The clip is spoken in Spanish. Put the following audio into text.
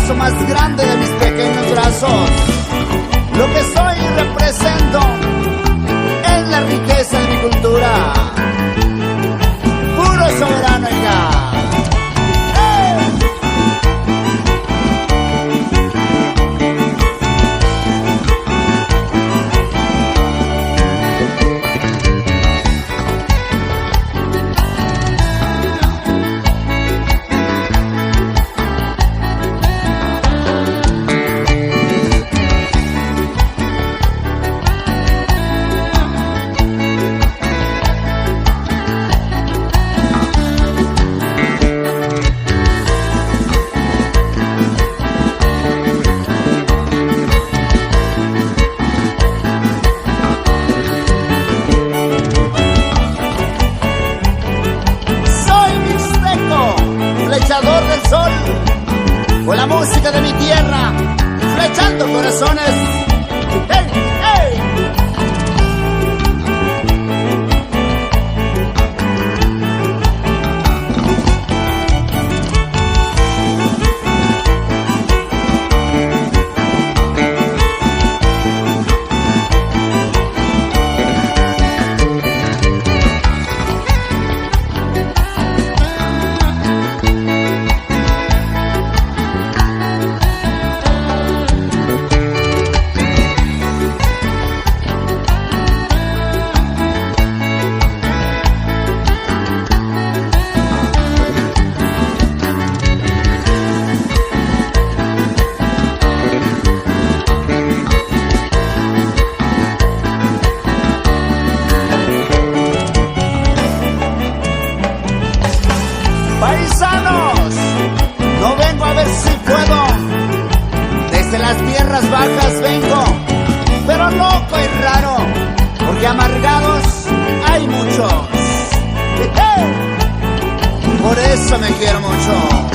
abrazo más grande de mis pequeños brazos. Lo que soy y represento es la riqueza de mi cultura. Puro soberano ya. Flechador del sol, con la música de mi tierra, flechando corazones. ¡Hey, hey! Paisanos, no vengo a ver si puedo, desde las tierras bajas vengo, pero loco y raro, porque amargados hay muchos. Por eso me quiero mucho.